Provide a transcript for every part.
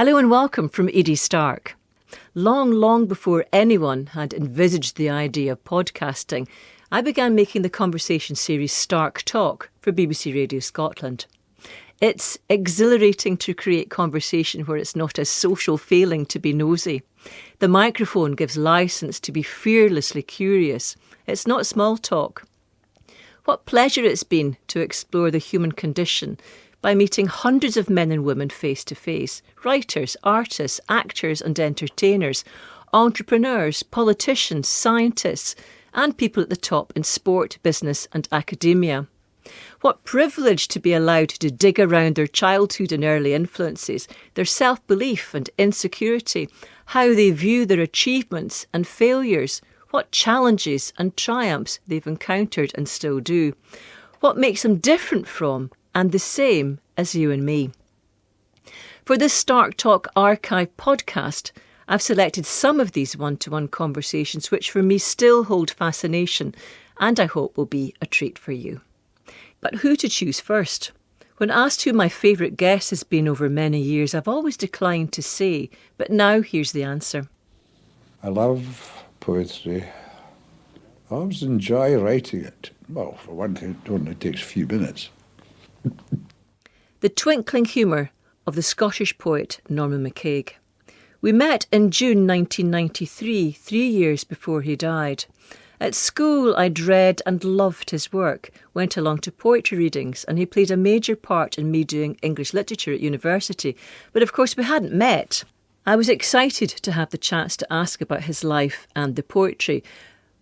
Hello and welcome from Edi Stark. Long before anyone had envisaged the idea of podcasting, I began making the conversation series Stark Talk for BBC Radio Scotland. It's exhilarating to create conversation where it's not a social failing to be nosy. The microphone gives licence to be fearlessly curious. It's not small talk. What pleasure it's been to explore the human condition by meeting hundreds of men and women face to face, writers, artists, actors and entertainers, entrepreneurs, politicians, scientists, and people at the top in sport, business and academia. What privilege to be allowed to dig around their childhood and early influences, their self-belief and insecurity, how they view their achievements and failures, what challenges and triumphs they've encountered and still do, what makes them different from and the same as you and me. For this Stark Talk archive podcast, I've selected some of these one-to-one conversations which for me still hold fascination and I hope will be a treat for you. But who to choose first? When asked who my favourite guest has been over many years, I've always declined to say, but now here's the answer. I love poetry. I always enjoy writing it. Well, for one thing, it only takes a few minutes. The twinkling humour of the Scottish poet Norman MacCaig. We met in June 1993, 3 years before he died. At school, I'd read and loved his work, went along to poetry readings, and he played a major part in me doing English literature at university. But of course, we hadn't met. I was excited to have the chance to ask about his life and the poetry,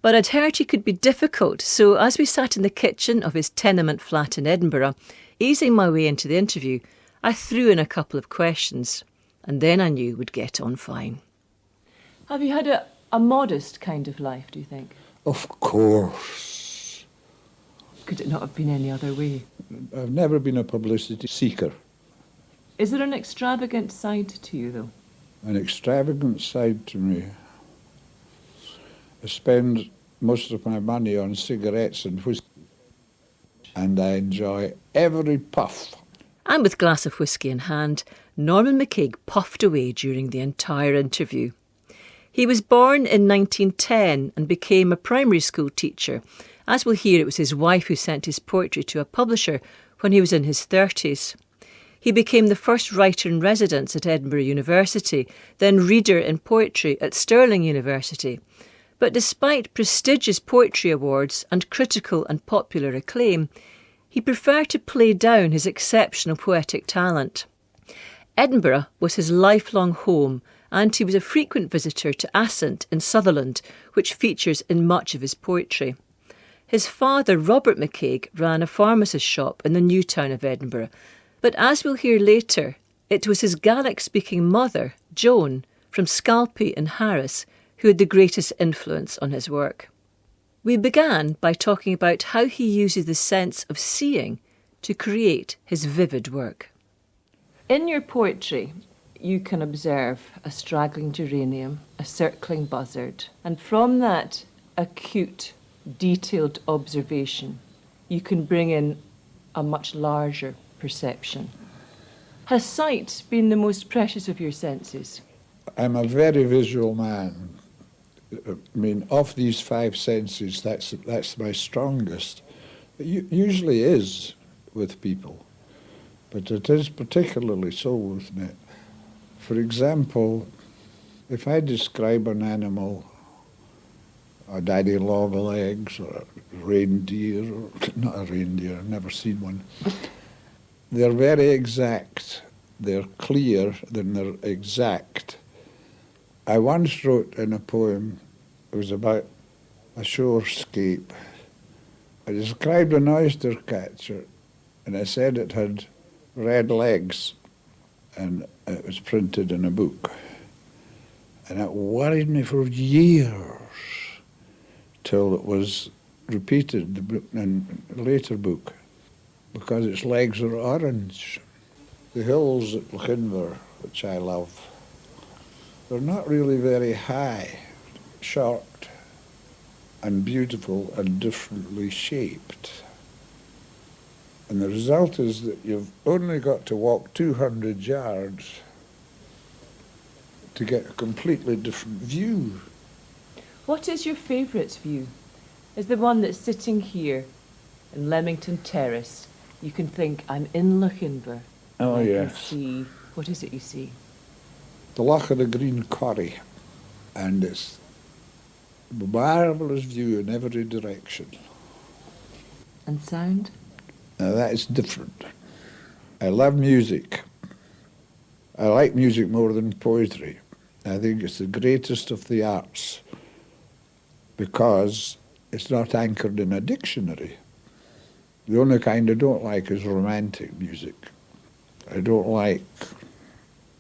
but I'd heard he could be difficult, so as we sat in the kitchen of his tenement flat in Edinburgh, easing my way into the interview, I threw in a couple of questions, and then I knew we'd get on fine. Have you had a modest kind of life, do you think? Of course. Could it not have been any other way? I've never been a publicity seeker. Is there an extravagant side to you, though? An extravagant side to me. I spend most of my money on cigarettes and whiskey, and I enjoy every puff. And with a glass of whisky in hand, Norman MacCaig puffed away during the entire interview. He was born in 1910 and became a primary school teacher. As we'll hear, it was his wife who sent his poetry to a publisher when he was in his 30s. He became the first writer in residence at Edinburgh University, then reader in poetry at Stirling University. But despite prestigious poetry awards and critical and popular acclaim, he preferred to play down his exceptional poetic talent. Edinburgh was his lifelong home, and he was a frequent visitor to Assynt in Sutherland, which features in much of his poetry. His father, Robert MacCaig, ran a pharmacist shop in the new town of Edinburgh, but as we'll hear later, it was his Gaelic-speaking mother, Joan, from Scalpay in Harris, who had the greatest influence on his work. We began by talking about how he uses the sense of seeing to create his vivid work. In your poetry, you can observe a straggling geranium, a circling buzzard, and from that acute, detailed observation, you can bring in a much larger perception. Has sight been the most precious of your senses? I'm a very visual man. I mean, of these five senses, that's my strongest. It usually is with people, but it is particularly so with me. For example, if I describe an animal, a daddy long-legs or a reindeer, or not a reindeer, I've never seen one, they're very exact. They're clear, then they're exact. I once wrote in a poem, it was about a shorescape. I described an oyster catcher, and I said it had red legs, and it was printed in a book. And it worried me for years, till it was repeated in a later book, because its legs are orange. The hills at Lochinver, which I love, they're not really very high, short and beautiful and differently shaped. And the result is that you've only got to walk 200 yards to get a completely different view. What is your favourite view? Is the one that's sitting here in Leamington Terrace? You can think, I'm in Lochinver. Oh, I yes. can see, what is it you see? The Loch of the Green Quarry, and it's a marvellous view in every direction. And sound? Now that is different. I love music. I like music more than poetry. I think it's the greatest of the arts because it's not anchored in a dictionary. The only kind I don't like is romantic music. I don't like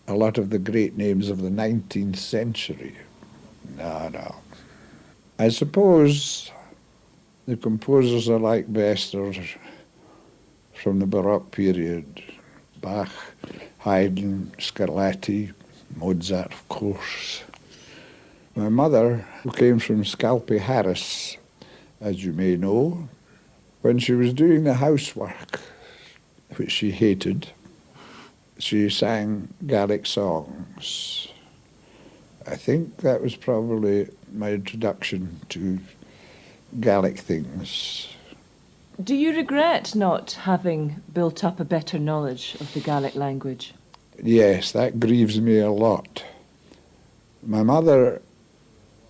a lot of the great names of the 19th century. No. I suppose the composers I like best are from the Baroque period. Bach, Haydn, Scarlatti, Mozart, of course. My mother, who came from Scalpy Harris, as you may know, when she was doing the housework, which she hated, she sang Gaelic songs. I think that was probably my introduction to Gaelic things. Do you regret not having built up a better knowledge of the Gaelic language? Yes, that grieves me a lot. My mother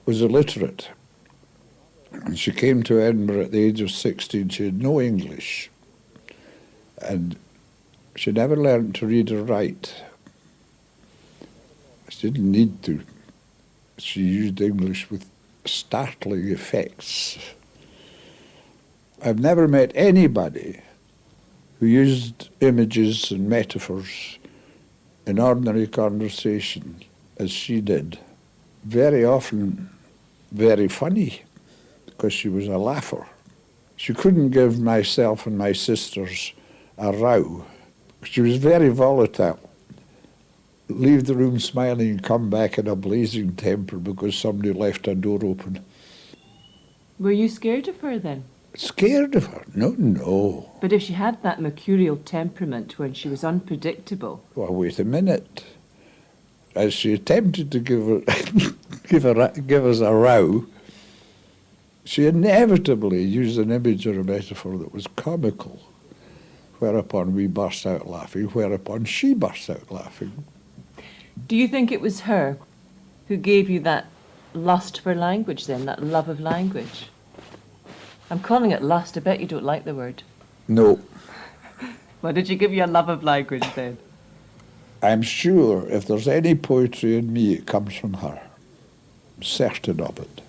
was illiterate, and she came to Edinburgh at the age of 16. She had no English, and she never learned to read or write. She didn't need to. She used English with startling effects. I've never met anybody who used images and metaphors in ordinary conversation as she did. Very often very funny, because she was a laugher. She couldn't give myself and my sisters a row. She was very volatile. Leave the room smiling and come back in a blazing temper because somebody left a door open. Were you scared of her then? Scared of her? No. But if she had that mercurial temperament when she was unpredictable... Well, wait a minute. As she attempted to give us a row, she inevitably used an image or a metaphor that was comical, whereupon we burst out laughing, whereupon she burst out laughing. Do you think it was her who gave you that lust for language then, that love of language? I'm calling it lust. I bet you don't like the word. No. Why did she give you a love of language then? I'm sure if there's any poetry in me, it comes from her. I'm certain of it.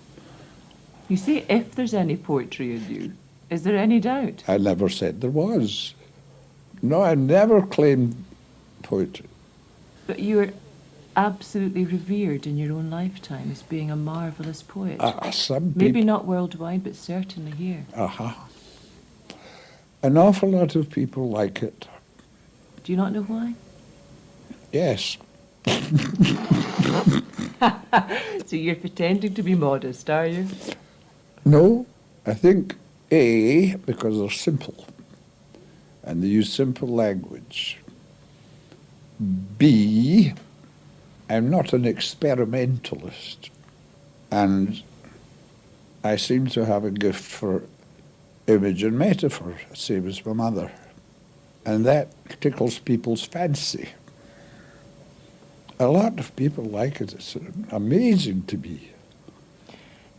You say if there's any poetry in you. Is there any doubt? I never said there was. No, I never claimed poetry. But you were absolutely revered in your own lifetime as being a marvellous poet. Some people... Maybe not worldwide, but certainly here. An awful lot of people like it. Do you not know why? Yes. So you're pretending to be modest, are you? No, I think A, because they're simple, and they use simple language. B, I'm not an experimentalist, and I seem to have a gift for image and metaphor, same as my mother, and that tickles people's fancy. A lot of people like it. It's amazing to me.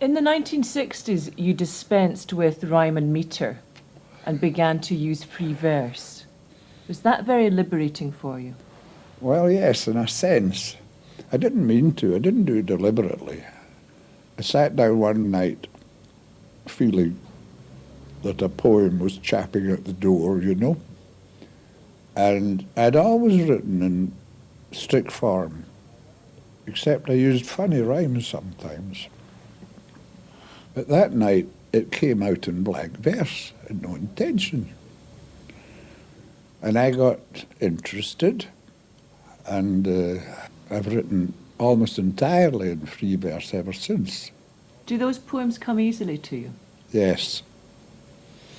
In the 1960s, you dispensed with rhyme and metre and began to use free verse. Was that very liberating for you? Well, yes, in a sense. I didn't mean to. I didn't do it deliberately. I sat down one night feeling that a poem was chapping at the door, you know. And I'd always written in strict form, except I used funny rhymes sometimes. But that night it came out in blank verse, and no intention. And I got interested, and I've written almost entirely in free verse ever since. Do those poems come easily to you? Yes.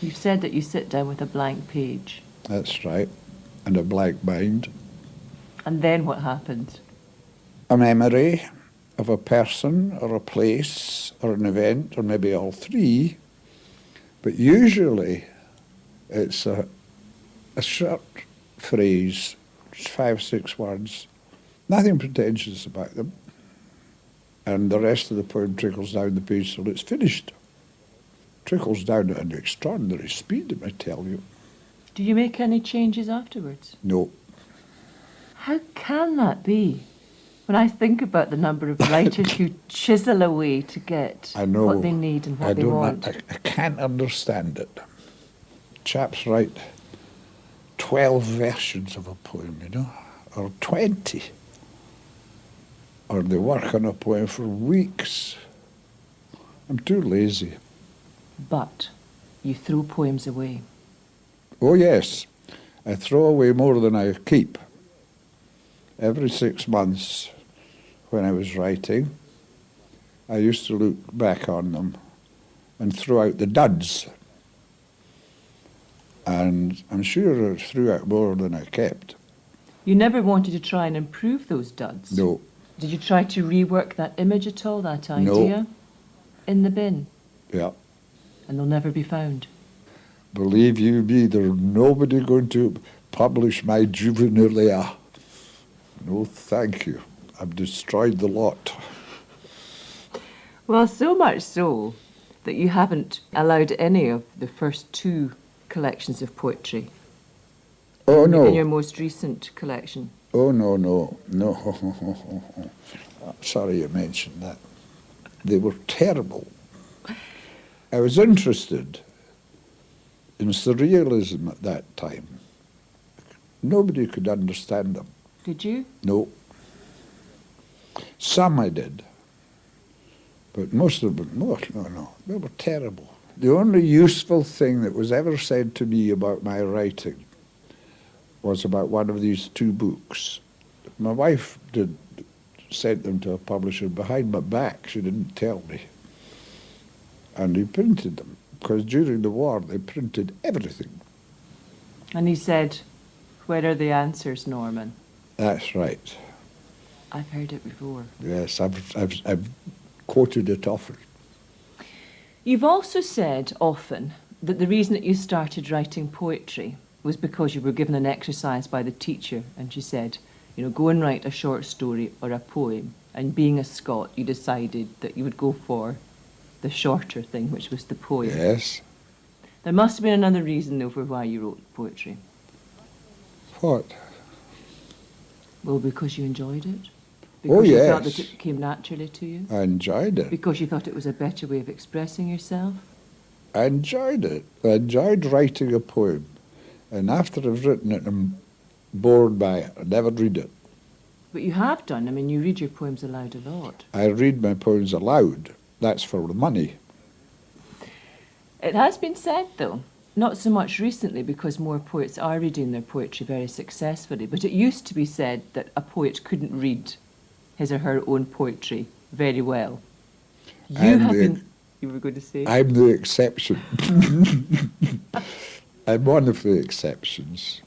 You've said that you sit down with a blank page. That's right, and a blank mind. And then what happens? a memory of a person or a place or an event or maybe all three, but usually it's a short phrase, just 5, 6 words, nothing pretentious about them, and the rest of the poem trickles down the page till it's finished. Trickles down at an extraordinary speed, I tell you. Do you make any changes afterwards? No. How can that be? When I think about the number of writers who chisel away to get what they need and what they want. I can't understand it. Chaps write 12 versions of a poem, or 20. Or they work on a poem for weeks. I'm too lazy. But you throw poems away. Oh yes, I throw away more than I keep. Every 6 months when I was writing, I used to look back on them and throw out the duds. And I'm sure I threw out more than I kept. You never wanted to try and improve those duds? No. Did you try to rework that image at all, that idea? No. In the bin? Yeah. And they'll never be found? Believe you me, there's nobody going to publish my juvenilia. No, thank you. I've destroyed the lot. Well, so much so that you haven't allowed any of the first 2 collections of poetry. Oh, no. In your most recent collection. Oh, no. Sorry you mentioned that. They were terrible. I was interested in surrealism at that time. Nobody could understand them. Did you? No. Some I did. But most of them, no, they were terrible. The only useful thing that was ever said to me about my writing was about one of these 2 books. My wife sent them to a publisher behind my back. She didn't tell me. And he printed them, because during the war they printed everything. And he said, "Where are the answers, Norman?" That's right. I've heard it before. Yes, I've quoted it often. You've also said often that the reason that you started writing poetry was because you were given an exercise by the teacher, and she said, go and write a short story or a poem. And being a Scot, you decided that you would go for the shorter thing, which was the poem. Yes. There must have been another reason, though, for why you wrote poetry. What? Well, because you enjoyed it? Oh, Because yes. you felt that it came naturally to you? I enjoyed it. Because you thought it was a better way of expressing yourself? I enjoyed it. I enjoyed writing a poem. And after I've written it, I'm bored by it. I never read it. But you have done. I mean, you read your poems aloud a lot. I read my poems aloud. That's for the money. It has been said, though, not so much recently because more poets are reading their poetry very successfully, but it used to be said that a poet couldn't read his or her own poetry very well. You were going to say? I'm the exception. I'm one of the exceptions.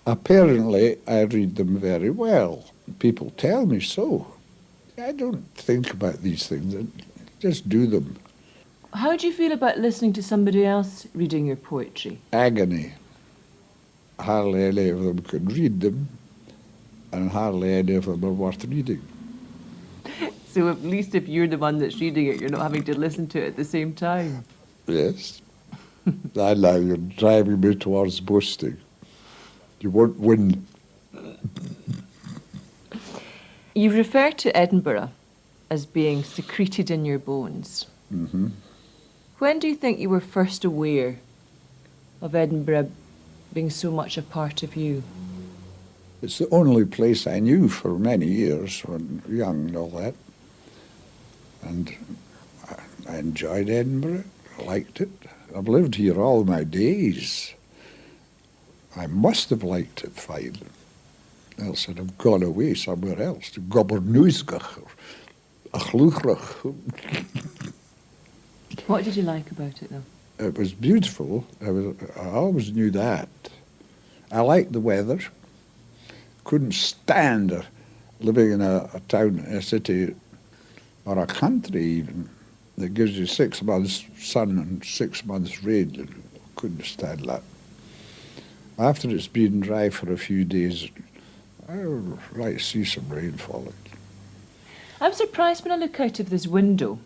Apparently, I read them very well. People tell me so. I don't think about these things. I just do them. How do you feel about listening to somebody else reading your poetry? Agony. Hardly any of them can read them, and hardly any of them are worth reading. So at least if you're the one that's reading it, you're not having to listen to it at the same time. Yes. And now you're driving me towards boasting. You won't win. You refer to Edinburgh as being secreted in your bones. Mm-hmm. When do you think you were first aware of Edinburgh being so much a part of you? It's the only place I knew for many years when young and all that. And I enjoyed Edinburgh. I liked it. I've lived here all my days. I must have liked it fine. Else I'd have gone away somewhere else, to Gobernuzgach or Achluchrach. What did you like about it, though? It was beautiful. I always knew that. I liked the weather. Couldn't stand living in a town, a city, or a country even, that gives you 6 months sun and 6 months rain. I couldn't stand that. After it's been dry for a few days, I would like to see some rain falling. I'm surprised when I look out of this window.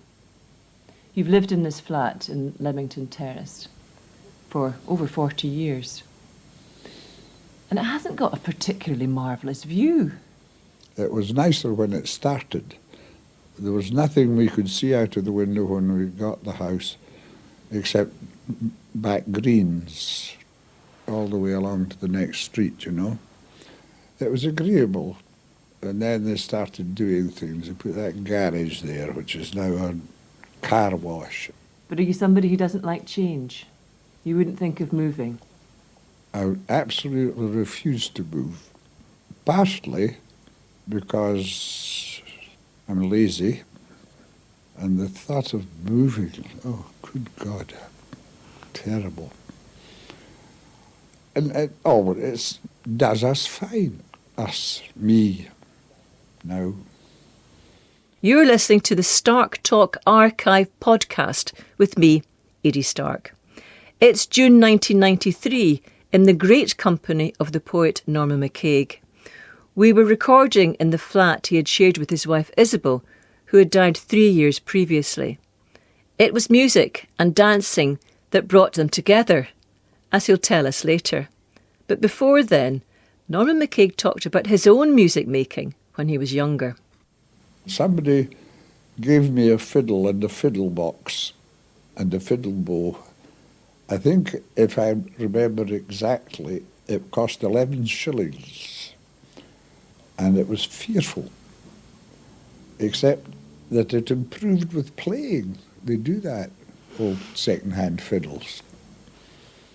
You've lived in this flat in Leamington Terrace for over 40 years. And it hasn't got a particularly marvellous view. It was nicer when it started. There was nothing we could see out of the window when we got the house, except back greens all the way along to the next street, you know. It was agreeable. And then they started doing things. They put that garage there, which is now a car wash. But are you somebody who doesn't like change? You wouldn't think of moving? I would absolutely refuse to move, partly because I'm lazy, and the thought of moving, oh, good God, terrible. And it does us fine, us, me, now. You're listening to the Stark Talk Archive podcast with me, Edi Stark. It's June 1993 in the great company of the poet Norman MacCaig. We were recording in the flat he had shared with his wife Isabel, who had died 3 years previously. It was music and dancing that brought them together, as he'll tell us later. But before then, Norman MacCaig talked about his own music making when he was younger. Somebody gave me a fiddle and a fiddle box and a fiddle bow. I think, if I remember exactly, it cost 11 shillings. And it was fearful, except that it improved with playing. They do that, old second-hand fiddles.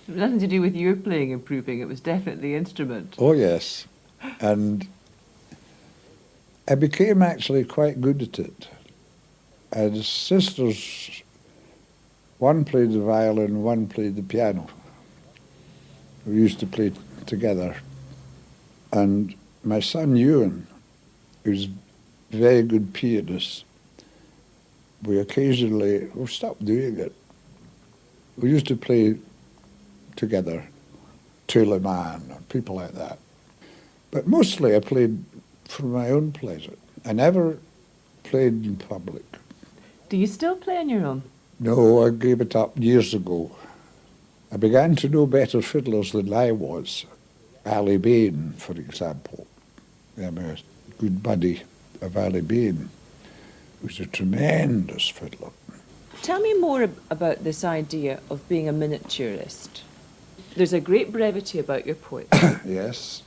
It was nothing to do with your playing improving, it was definitely the instrument. Oh, yes. And I became actually quite good at it. I had sisters, one played the violin, one played the piano. We used to play together. And my son Ewan, who's a very good pianist, we stopped doing it. We used to play together, Tuleman, or people like that. But mostly I played for my own pleasure. I never played in public. Do you still play on your own? No, I gave it up years ago. I began to know better fiddlers than I was. Ali Bain, for example. I'm a good buddy of Ali Bain, who's a tremendous fiddler. Tell me more about this idea of being a miniaturist. There's a great brevity about your poetry. Yes.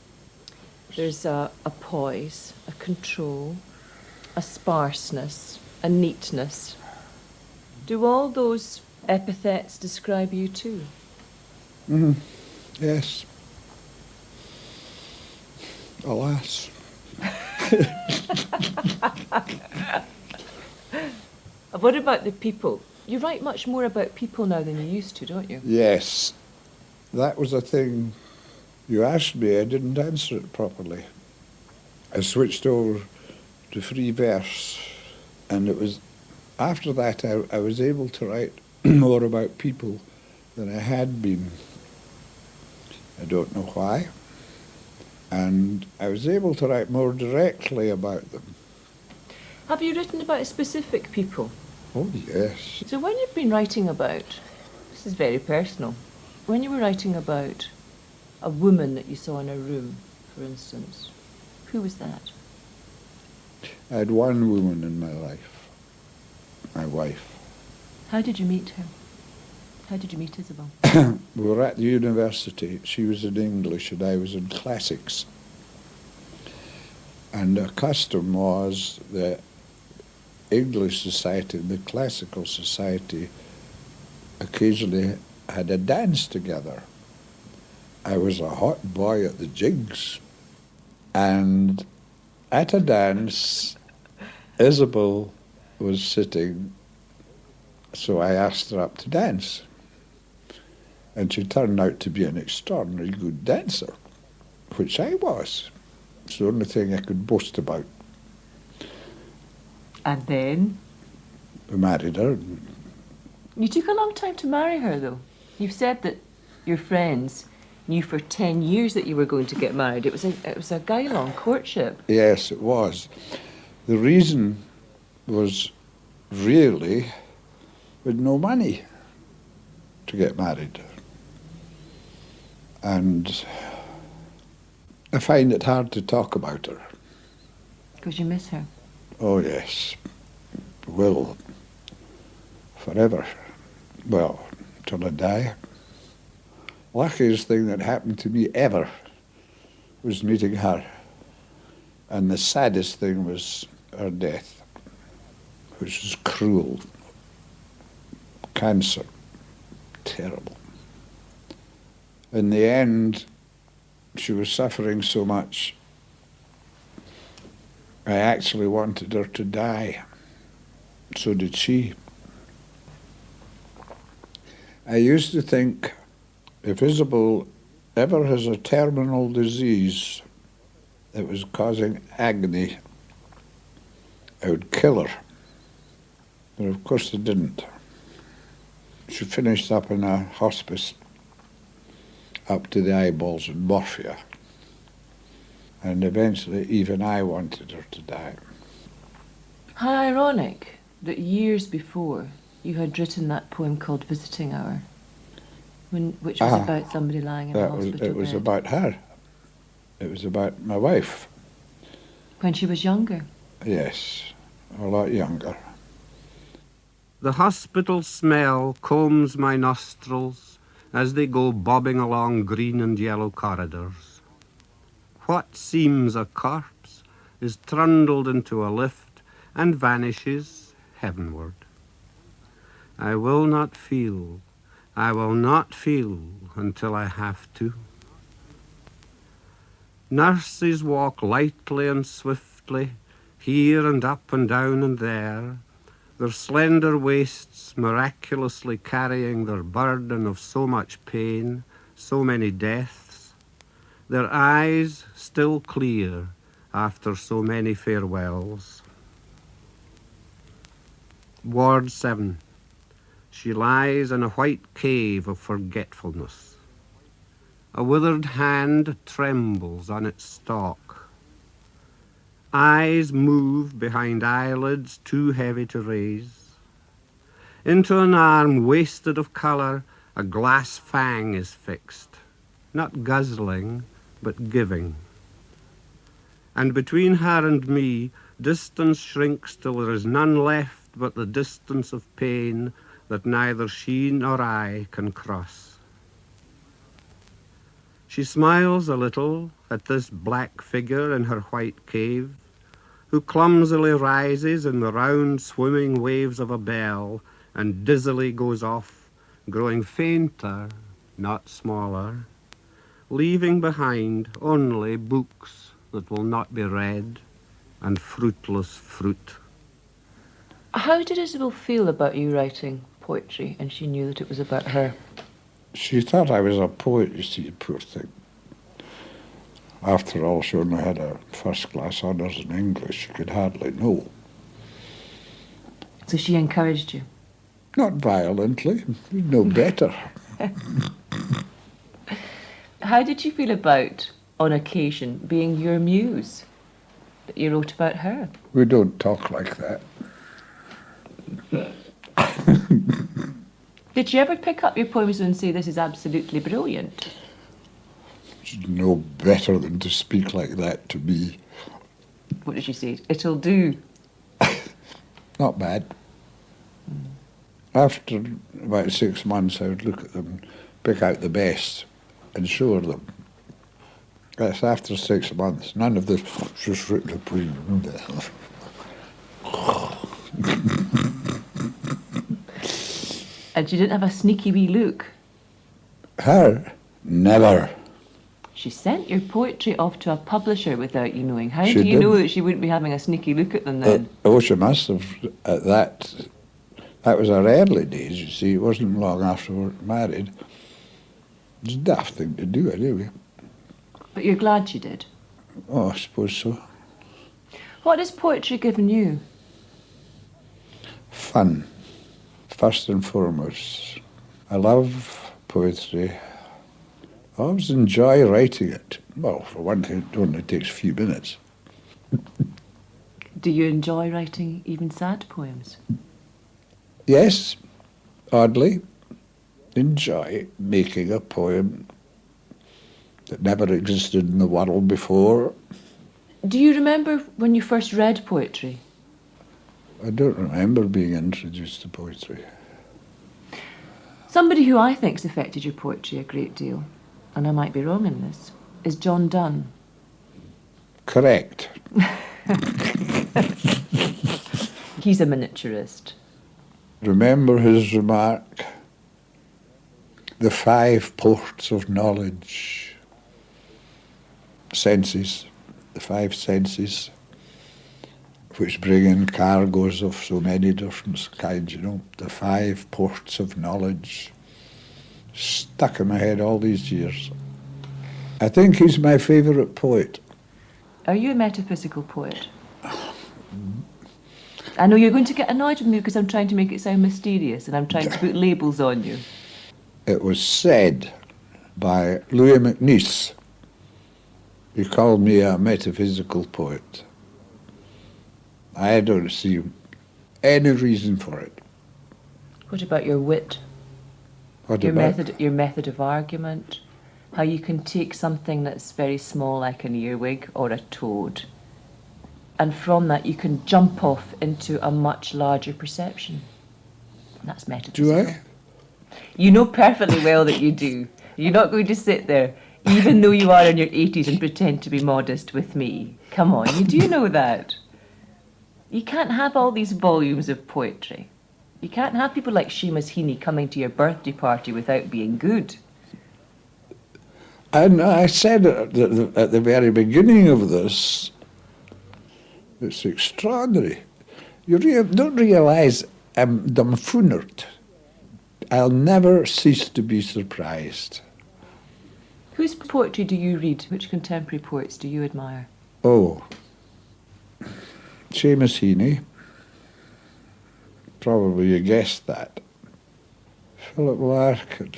There's a poise, a control, a sparseness, a neatness. Do all those epithets describe you too? Mm-hmm. Yes. Alas. What about the people? You write much more about people now than you used to, don't you? Yes. That was a thing you asked me, I didn't answer it properly. I switched over to free verse, and it was after that I was able to write more about people than I had been. I don't know why. And I was able to write more directly about them. Have you written about specific people? Oh, yes. So when you've been writing about, this is very personal, when you were writing about a woman that you saw in a room, for instance, who was that? I had one woman in my life, my wife. How did you meet her? How did you meet Isabel? We were at the university. She was in English and I was in classics. And the custom was the English society and the classical society occasionally had a dance together. I was a hot boy at the jigs. And at a dance, Isabel was sitting, so I asked her up to dance. And she turned out to be an extraordinarily good dancer, which I was. It's the only thing I could boast about. And then? We married her. You took a long time to marry her, though. You've said that your friends knew for 10 years that you were going to get married. It was a guy-long courtship. Yes, it was. The reason was really with no money to get married. And I find it hard to talk about her. Because you miss her. Oh, yes. Will. Forever. Well, till I die. Luckiest thing that happened to me ever was meeting her. And the saddest thing was her death, which was cruel. Cancer. Terrible. In the end, she was suffering so much, I actually wanted her to die. So did she. I used to think, if Isabel ever has a terminal disease that was causing agony, I would kill her. But of course I didn't. She finished up in a hospice up to the eyeballs in morphia. And eventually even I wanted her to die. How ironic that years before you had written that poem called Visiting Hour, which was about somebody lying in a hospital bed. It was about her. It was about my wife. When she was younger? Yes, a lot younger. The hospital smell combs my nostrils as they go bobbing along green and yellow corridors. What seems a corpse is trundled into a lift and vanishes heavenward. I will not feel until I have to. Nurses walk lightly and swiftly, here and up and down and there, their slender waists miraculously carrying their burden of so much pain, so many deaths, their eyes still clear after so many farewells. Ward 7. She lies in a white cave of forgetfulness. A withered hand trembles on its stalk. Eyes move behind eyelids too heavy to raise. Into an arm wasted of colour, a glass fang is fixed, not guzzling, but giving. And between her and me, distance shrinks till there is none left but the distance of pain that neither she nor I can cross. She smiles a little at this black figure in her white cave, who clumsily rises in the round swimming waves of a bell and dizzily goes off, growing fainter, not smaller, leaving behind only books that will not be read and fruitless fruit. How did Isabel feel about you writing poetry and she knew that it was about her? She thought I was a poet, you see, poor thing. After all, she only had a first-class honours in English. She could hardly know. So she encouraged you? Not violently. You know better. How did you feel about, on occasion, being your muse? That you wrote about her? We don't talk like that. Did she ever pick up your poems and say, this is absolutely brilliant? She's no better than to speak like that to me. What did she say? It'll do. Not bad. After about 6 months, I would look at them, pick out the best, and show her them. That's after 6 months. None of this, just written a poem. And she didn't have a sneaky wee look? Her? Never. She sent your poetry off to a publisher without you knowing. How She do you know did. that she wouldn't be having a sneaky look at them then? She must have. At that was our early days, you see. It wasn't long after we were married. It's a daft thing to do, anyway. But you're glad she did? Oh, I suppose so. What has poetry given you? fun, first and foremost. I love poetry. I always enjoy writing it. Well, for one thing, it only takes a few minutes. Do you enjoy writing even sad poems? Yes, oddly, enjoy making a poem that never existed in the world before. Do you remember when you first read poetry? I don't remember being introduced to poetry. Somebody who I think's affected your poetry a great deal, and I might be wrong in this, is John Donne. Correct. He's a miniaturist. Remember his remark, the 5 ports of knowledge, senses, the 5 senses, which bring in cargoes of so many different kinds, you know, the 5 ports of knowledge, stuck in my head all these years. I think he's my favourite poet. Are you a metaphysical poet? I know you're going to get annoyed with me because I'm trying to make it sound mysterious and I'm trying to put labels on you. It was said by Louis MacNeice. He called me a metaphysical poet. I don't see any reason for it. What about your wit? Your method of argument? How you can take something that's very small like an earwig or a toad, and from that you can jump off into a much larger perception. That's metaphysical. Do I? You know perfectly well that you do. You're not going to sit there, even though you are in your 80s, and pretend to be modest with me. Come on, you do know that. You can't have all these volumes of poetry. You can't have people like Seamus Heaney coming to your birthday party without being good. And I said at the very beginning of this, it's extraordinary. You don't realise I'm dumbfounded. I'll never cease to be surprised. Whose poetry do you read? Which contemporary poets do you admire? Oh, Seamus Heaney. Probably you guessed that. Philip Larkin.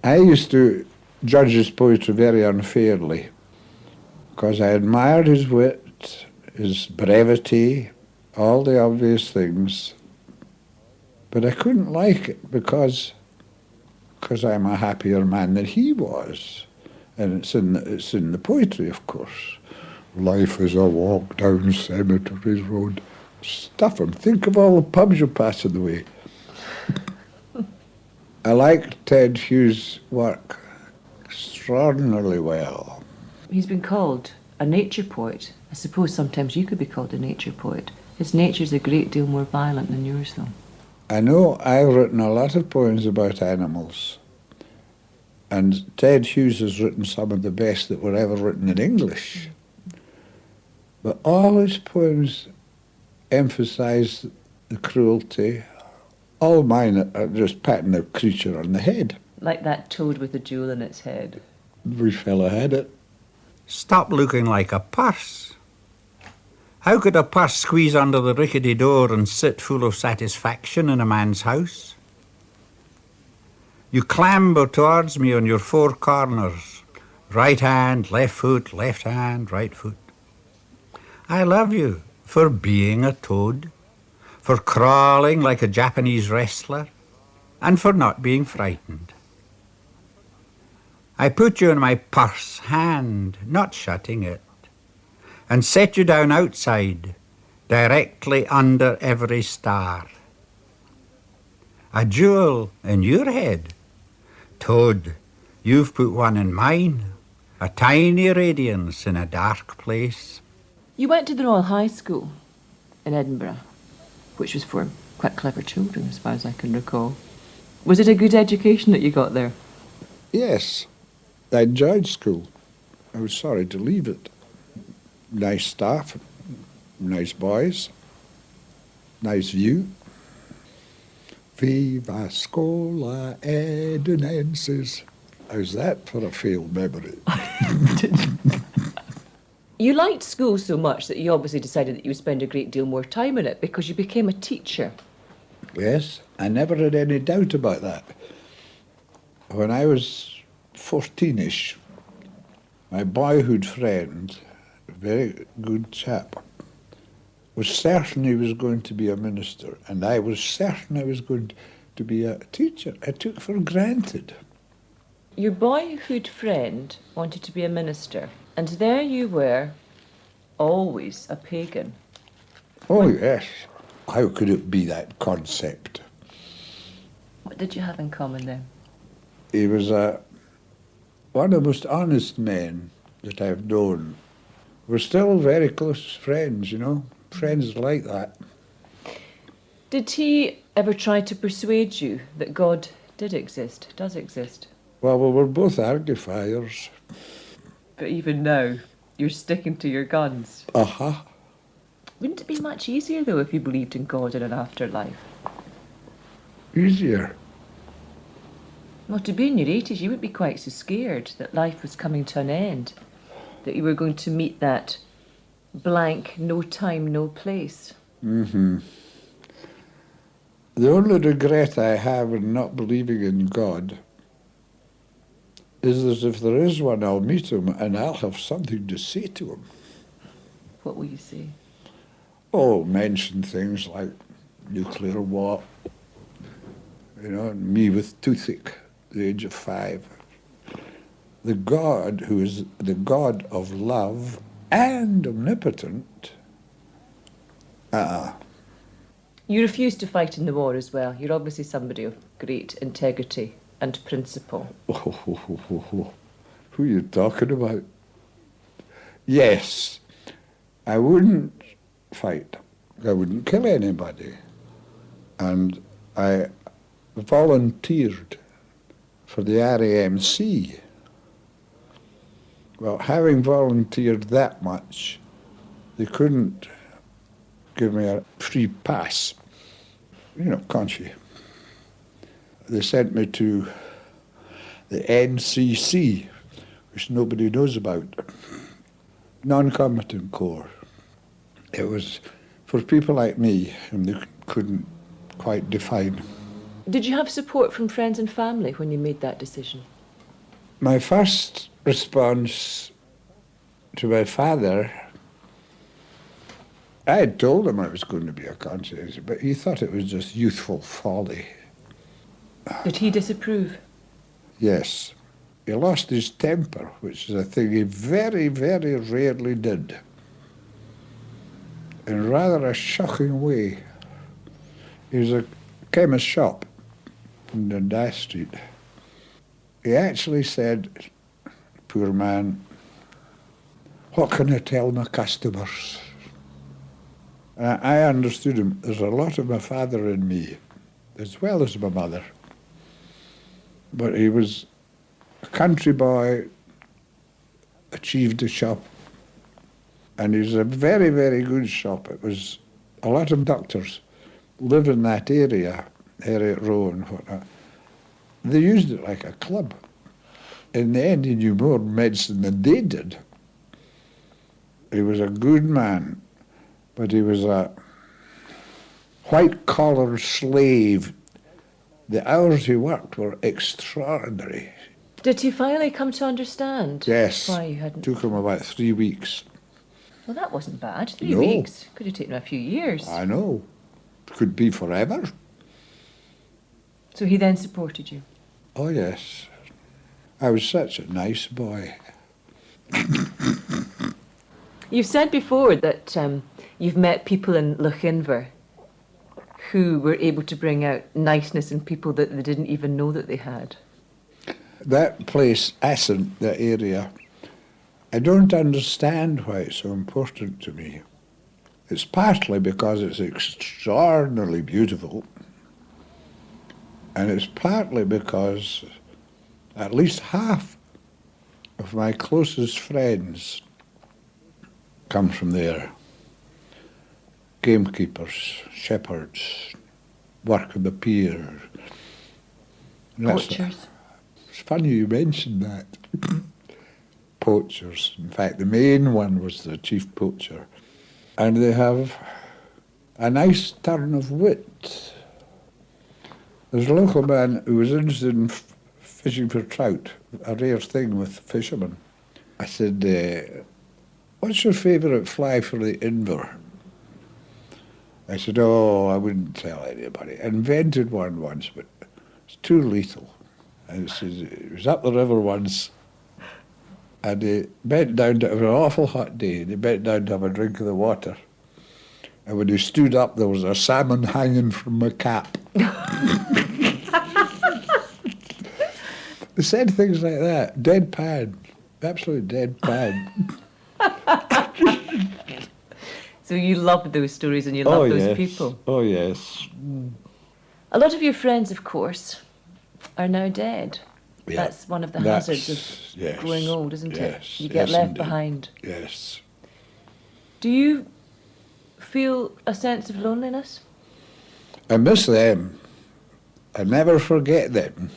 I used to judge his poetry very unfairly because I admired his wit, his brevity, all the obvious things, but I couldn't like it because I'm a happier man than he was, and it's in the poetry, of course. Life is a walk down Cemetery Road. Stuff 'em. Think of all the pubs you pass on the way. I like Ted Hughes' work extraordinarily well. He's been called a nature poet. I suppose sometimes you could be called a nature poet. His nature's a great deal more violent than yours, though. I know I've written a lot of poems about animals, and Ted Hughes has written some of the best that were ever written in English. But all his poems emphasise the cruelty. All mine are just patting the creature on the head. Like that toad with a jewel in its head. We fella had it. Stop looking like a purse. How could a purse squeeze under the rickety door and sit full of satisfaction in a man's house? You clamber towards me on your 4 corners. Right hand, left foot, left hand, right foot. I love you for being a toad, for crawling like a Japanese wrestler, and for not being frightened. I put you in my purse hand, not shutting it, and set you down outside, directly under every star. A jewel in your head. Toad, you've put one in mine, a tiny radiance in a dark place. You went to the Royal High School in Edinburgh, which was for quite clever children, as far as I can recall. Was it a good education that you got there? Yes, I enjoyed school. I was sorry to leave it. Nice staff, nice boys, nice view. Viva Scola Edinensis. How's that for a failed memory? You liked school so much that you obviously decided that you would spend a great deal more time in it because you became a teacher. Yes, I never had any doubt about that. When I was 14ish, my boyhood friend, a very good chap, was certain he was going to be a minister, and I was certain I was going to be a teacher. I took it for granted. Your boyhood friend wanted to be a minister, and there you were, always a pagan. Oh, yes. How could it be that concept? What did you have in common then? He was one of the most honest men that I've known. We're still very close friends, you know, friends like that. Did he ever try to persuade you that God does exist? Well, we were both argufiers. But even now, you're sticking to your guns. Uh-huh. Wouldn't it be much easier, though, if you believed in God and an afterlife? Easier. Well, to be in your 80s, you would be quite so scared that life was coming to an end, that you were going to meet that blank, no time, no place. Mm-hmm. The only regret I have in not believing in God is that if there is one, I'll meet him and I'll have something to say to him. What will you say? Oh, mention things like nuclear war, you know, and me with toothache, the age of 5. The God who is the God of love and omnipotent, You refused to fight in the war as well. You're obviously somebody of great integrity and principle. Who are you talking about? Yes, I wouldn't fight. I wouldn't kill anybody. And I volunteered for the RAMC. Well, having volunteered that much, they couldn't give me a free pass. You know, can't you? They sent me to the NCC, which nobody knows about, non-combatant corps. It was for people like me, whom they couldn't quite define. Did you have support from friends and family when you made that decision? My first response to my father, I had told him I was going to be a conscience, but he thought it was just youthful folly. Did he disapprove? Yes. He lost his temper, which is a thing he very, very rarely did. In rather a shocking way. He was a chemist shop in Dundas Street. He actually said, poor man, what can I tell my customers? And I understood him. There's a lot of my father in me, as well as my mother. But he was a country boy, achieved a shop, and he was a very, very good shop. It was a lot of doctors live in that area, Heriot Row and whatnot. They used it like a club. In the end, he knew more medicine than they did. He was a good man, but he was a white-collar slave. The hours he worked were extraordinary. Did he finally come to understand Yes. why you hadn't? Took him about 3 weeks. Well, that wasn't bad. 3 No. weeks. Could have taken a few years. I know. Could be forever. So he then supported you. Oh, yes. I was such a nice boy. You've said before that you've met people in Lochinver who were able to bring out niceness in people that they didn't even know that they had. That place, Assynt, that area, I don't understand why it's so important to me. It's partly because it's extraordinarily beautiful, and it's partly because at least half of my closest friends come from there. Gamekeepers, shepherds, work on the pier. That's- Poachers. It's funny you mentioned that. poachers. In fact, the main one was the chief poacher. And they have a nice turn of wit. There's a local man who was interested in fishing for trout, a rare thing with fishermen. I said, what's your favourite fly for the inver? I said, oh, I wouldn't tell anybody. I invented one once, but it's too lethal. And it was up the river once, and he bent down to, it was an awful hot day, and he bent down to have a drink of the water. And when he stood up, there was a salmon hanging from my cap. They said things like that, deadpan, absolutely deadpan. So you love those stories and you love those yes. people. Oh, yes. A lot of your friends, of course, are now dead. Yeah. That's one of the hazards of growing old, isn't it? You get left indeed. behind. Yes. Do you feel a sense of loneliness? I miss them. I never forget them.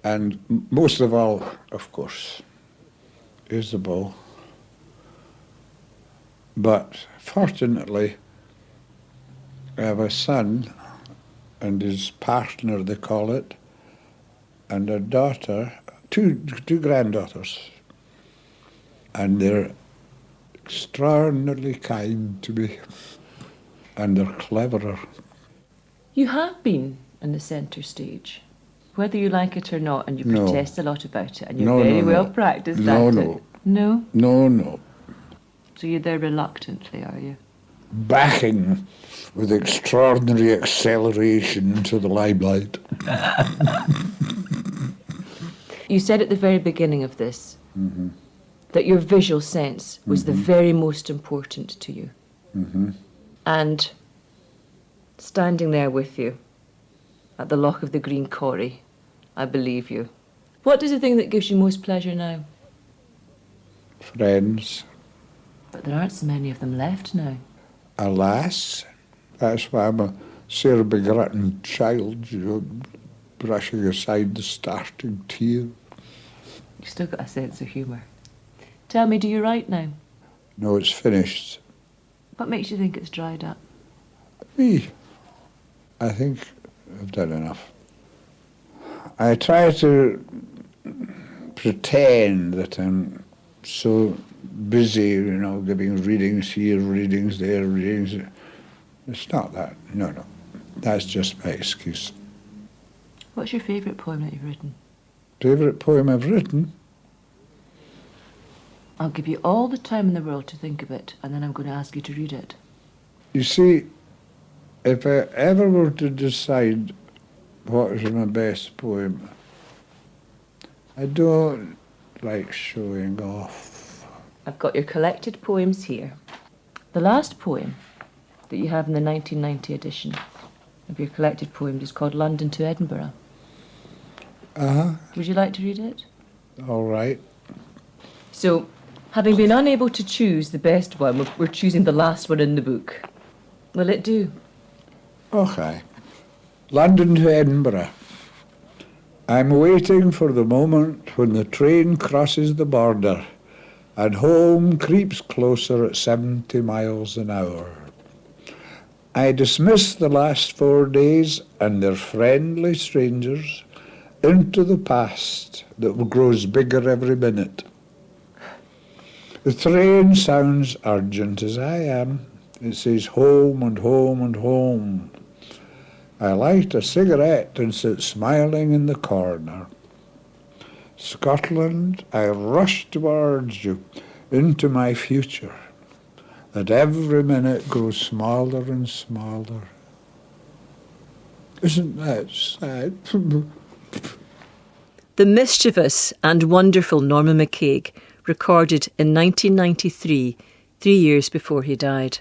And most of all, of course, Isabel. But fortunately, I have a son and his partner, they call it, and a daughter, two granddaughters. And they're extraordinarily kind to me, and they're cleverer. You have been in the centre stage, whether you like it or not, and you protest a lot about it, and you're very well practiced at it. No? No. So you're there reluctantly, are you? Backing with extraordinary acceleration into the limelight. You said at the very beginning of this that your visual sense was the very most important to you. And standing there with you at the Loch of the Green Corrie, I believe you. What is the thing that gives you most pleasure now? Friends. But there aren't so many of them left now. Alas, that's why I'm a sore begrutting child, you know, brushing aside the starting tear. You've still got a sense of humour. Tell me, do you write now? No, it's finished. What makes you think it's dried up? Me. I think I've done enough. I try to pretend that I'm so busy, you know, giving readings here, readings there, readings. It's not that. No. That's just my excuse. What's your favourite poem that you've written? Favourite poem I've written? I'll give you all the time in the world to think of it, and then I'm going to ask you to read it. You see, if I ever were to decide what is my best poem, I don't like showing off. I've got your collected poems here. The last poem that you have in the 1990 edition of your collected poems is called London to Edinburgh. Would you like to read it? All right. So, having been unable to choose the best one, we're choosing the last one in the book. Will it do? Okay. London to Edinburgh. I'm waiting for the moment when the train crosses the border and home creeps closer at 70 miles an hour. I dismiss the last 4 days and their friendly strangers into the past that grows bigger every minute. The train sounds urgent as I am. It says home and home and home. I light a cigarette and sit smiling in the corner. Scotland, I rush towards you, into my future, that every minute grows smaller and smaller. Isn't that sad? The mischievous and wonderful Norman MacCaig recorded in 1993, 3 years before he died.